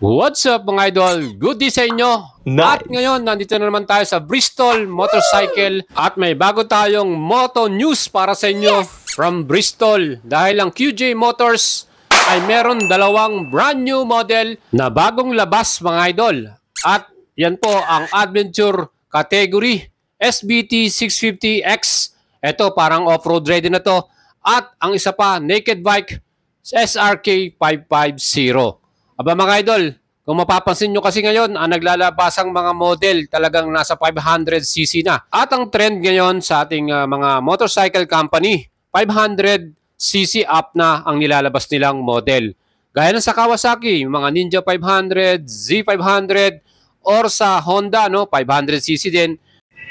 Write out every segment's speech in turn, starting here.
What's up mga idol? Good day sa inyo! Nice. At ngayon, nandito na naman tayo sa Bristol Motorcycle at may bago tayong moto news para sa inyo from Bristol. Dahil ang QJ Motors ay meron dalawang brand new model na bagong labas mga idol. At yan po ang Adventure category SBT 650X. Ito parang off-road ready na to. At ang isa pa, naked bike SRK 550. Aba mga idol, kung mapapansin nyo kasi ngayon, ang naglalabasang mga model talagang nasa 500cc na. At ang trend ngayon sa ating mga motorcycle company, 500cc up na ang nilalabas nilang model. Gaya ng sa Kawasaki, mga Ninja 500, Z500, or sa Honda, 500cc din.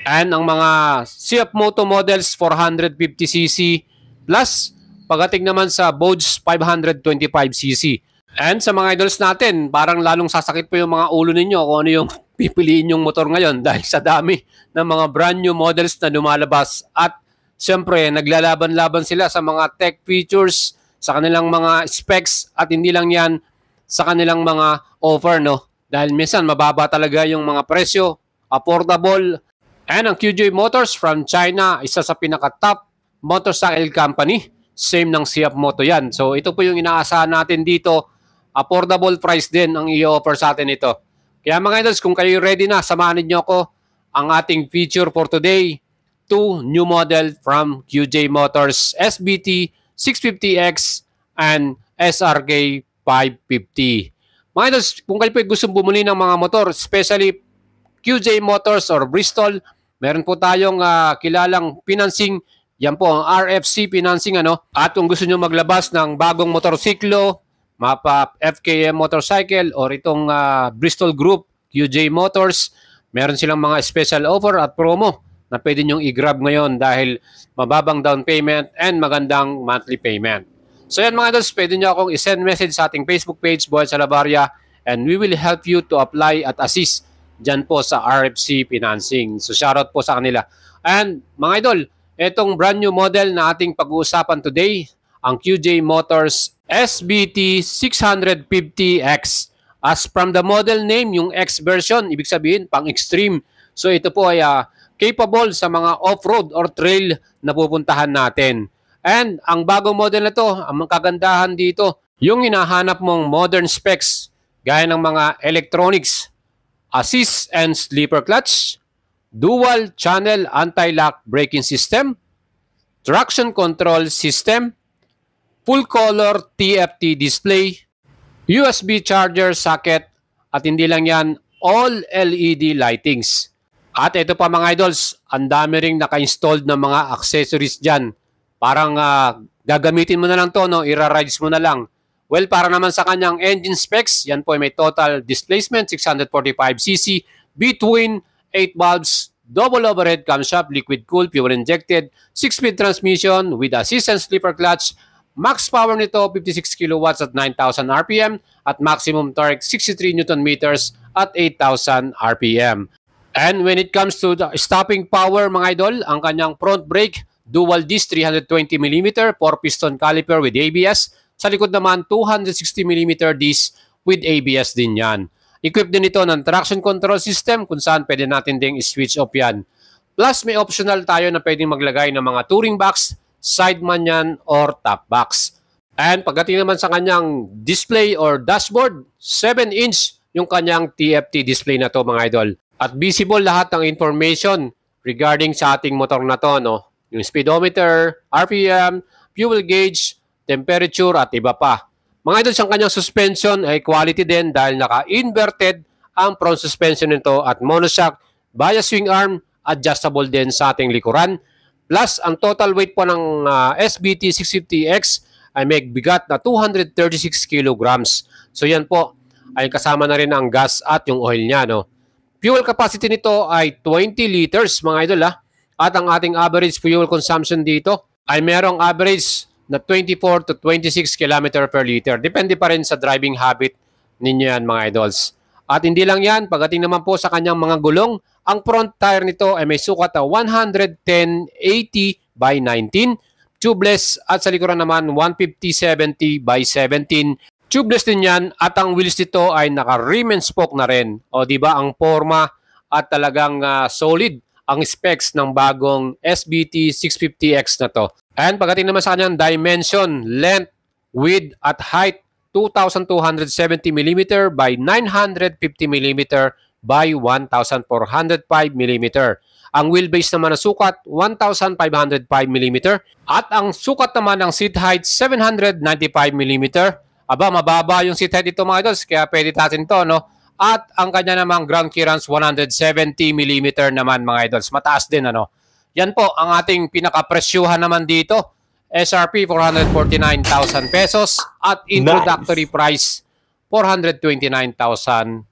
And ang mga CF Moto models, 450cc. Plus, pagdating naman sa Boats, 525cc. And sa mga idols natin, parang lalong sasakit po yung mga ulo ninyo kung ano yung pipiliin yung motor ngayon dahil sa dami ng mga brand new models na lumalabas. At siyempre, naglalaban-laban sila sa mga tech features, sa kanilang mga specs, at hindi lang yan sa kanilang mga offer, Dahil minsan, mababa talaga yung mga presyo, affordable. And ang QJ Motors from China, isa sa pinaka-top motorcycle company. Same ng CF Moto yan. So ito po yung inaasahan natin dito. Affordable price din ang i-offer sa atin ito. Kaya mga idols, kung kayo ready na, samahan niyo ako ang ating feature for today. Two new model from QJ Motors SBT 650X and SRK 550. Mga idols, kung kayo po gustong bumili ng mga motor, especially QJ Motors or Bristol, meron po tayong kilalang financing. Yan po ang RFC financing. At kung gusto nyo maglabas ng bagong motorsiklo, mapa FKM Motorcycle or itong Bristol Group, QJ Motors, meron silang mga special offer at promo na pwede nyong i-grab ngayon dahil mababang down payment and magandang monthly payment. So yan mga idols, pwede nyo akong i-send message sa ating Facebook page, Boy Salabarria, and we will help you to apply at assist dyan po sa RFC financing. So shoutout po sa kanila. And mga idol, itong brand new model na ating pag-uusapan today, ang QJ Motors SBT 650X. As from the model name, yung X version, ibig sabihin pang extreme. So ito po ay capable sa mga off-road or trail na pupuntahan natin. And ang bagong model na to, ang kagandahan dito, yung hinahanap mong modern specs, gaya ng mga electronics, assist and sleeper clutch, dual channel anti-lock braking system, traction control system, full color TFT display, USB charger socket, at hindi lang yan, all LED lightings. At ito pa mga idols, ang dami ring naka-installed na mga accessories dyan. Parang gagamitin mo na lang to, ira-rides mo na lang. Well, para naman sa kanyang engine specs, yan po ay may total displacement, 645cc, between 8 valves, double overhead camshaft, liquid cooled, fuel injected, 6-speed transmission with assist and sleeper clutch. Max power nito 56 kilowatts at 9,000 RPM at maximum torque 63 Newton meters at 8,000 RPM. And when it comes to the stopping power mga idol, ang kanyang front brake, dual disc 320mm 4-piston caliper with ABS. Sa likod naman 260mm disc with ABS din yan. Equipped din ito ng traction control system kung saan pwede natin ding i-switch off yan. Plus may optional tayo na pwedeng maglagay ng mga touring box, side man yan, or top box. And pagdating naman sa kanyang display or dashboard, 7-inch yung kanyang TFT display na to mga idol. At visible lahat ng information regarding sa ating motor na to, Yung speedometer, RPM, fuel gauge, temperature, at iba pa. Mga idol, ang kanyang suspension ay quality din dahil naka-inverted ang front suspension nito at monoshock, bias swing arm, adjustable din sa ating likuran. Plus, ang total weight po ng SBT 650X ay may bigat na 236 kilograms. So yan po ay kasama na rin ang gas at yung oil niya. Fuel capacity nito ay 20 liters mga idol. At ang ating average fuel consumption dito ay merong average na 24 to 26 km per liter. Depende pa rin sa driving habit ninyo yan mga idols. At hindi lang yan, pagdating naman po sa kanyang mga gulong, ang front tire nito ay may sukat na 110/80 by 19, tubeless, at sa likuran naman 150/70 by 17 Tubeless din yan at ang wheels nito ay naka-rim and spoke na rin. O di ba ang forma at talagang solid ang specs ng bagong SBT 650X na to. And pagdating naman sa kanyang dimension, length, width at height, 2,270mm by 950mm by 1,405mm. Ang wheelbase naman na sukat, 1,505mm. At ang sukat naman ng seat height, 795mm. Aba, mababa yung seat height dito mga idols, kaya pwede natin to, no? At ang kanya namang ground clearance, 170mm naman mga idols. Mataas din, ano? Yan po, ang ating pinakapresyuhan naman dito. SRP, 449,000 pesos. At introductory price, 429,900.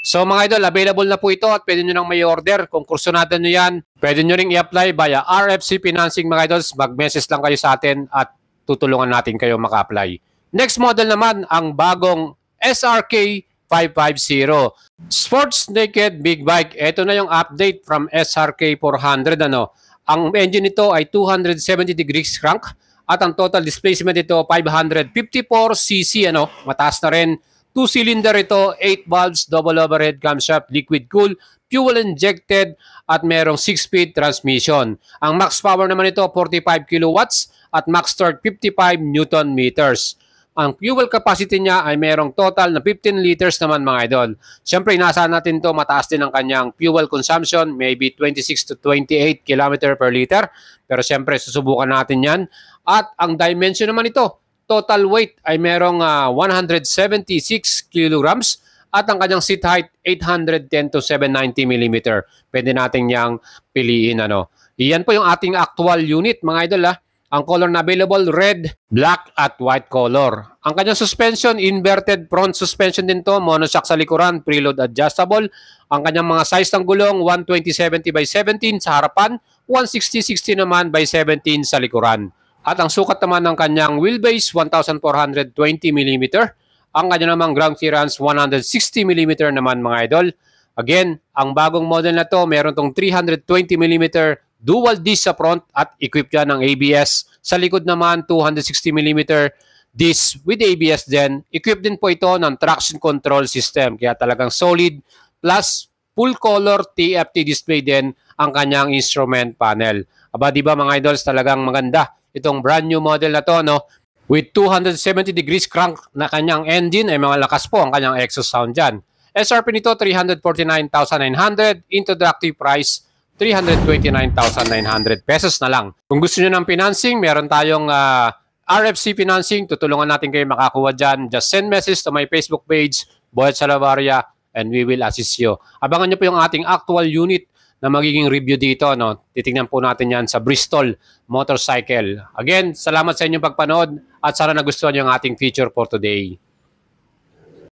So mga idol, available na po ito at pwede nyo nang may order. Kung kursunado nyo yan, pwede nyo ring i-apply via RFC Financing mga idols. Mag-message lang kayo sa atin at tutulungan natin kayo maka-apply. Next model naman, ang bagong SRK 550. Sports Naked Big Bike. Ito na yung update from SRK 400. Ano? Ang engine nito ay 270 degrees crank at ang total displacement nito 554cc. Ano? Mataas na rin. 2-cylinder ito, 8 valves, double overhead camshaft, liquid cool, fuel injected at merong 6-speed transmission. Ang max power naman ito 45 kilowatts at max torque 55 newton meters. Ang fuel capacity niya ay merong total na 15 liters naman mga idol. Siyempre, inaasahan natin to mataas din ang kanyang fuel consumption, maybe 26 to 28 km per liter. Pero siyempre, susubukan natin yan. At ang dimension naman ito, total weight ay merong 176 kilograms at ang kanyang seat height 810 to 790 mm. Pwede natin niyang piliin. Ano. Iyan po yung ating actual unit mga idol. Ang color na available, red, black at white color. Ang kanyang suspension, inverted front suspension din to, monoshock sa likuran, preload adjustable. Ang kanyang mga size ng gulong, 120/70 by 17 sa harapan, 160/60 naman by 17 sa likuran. At ang sukat naman ng kanyang wheelbase, 1,420mm. Ang kanyang namang ground clearance, 160mm naman mga idol. Again, ang bagong model na to, meron tong 320mm dual disc sa front at equipped yan ng ABS. Sa likod naman, 260mm disc with ABS din. Equipped din po ito ng traction control system. Kaya talagang solid. Plus, full color TFT display din ang kanyang instrument panel. Aba, di ba mga idols, talagang maganda itong brand new model na to, no? With 270 degrees crank na kanyang engine, ay mga lakas po ang kanyang exhaust sound dyan. SRP nito, 349,900. Introductory price, 329,900 pesos na lang. Kung gusto nyo ng financing, meron tayong RFC Financing. Tutulungan natin kayo makakuha dyan. Just send message to my Facebook page, Boyet Salavaria, and we will assist you. Abangan nyo po yung ating actual unit na magiging review dito. No? Titingnan po natin yan sa Bristol Motorcycle. Again, salamat sa inyong pagpanood at sana nagustuhan nyo ang ating feature for today.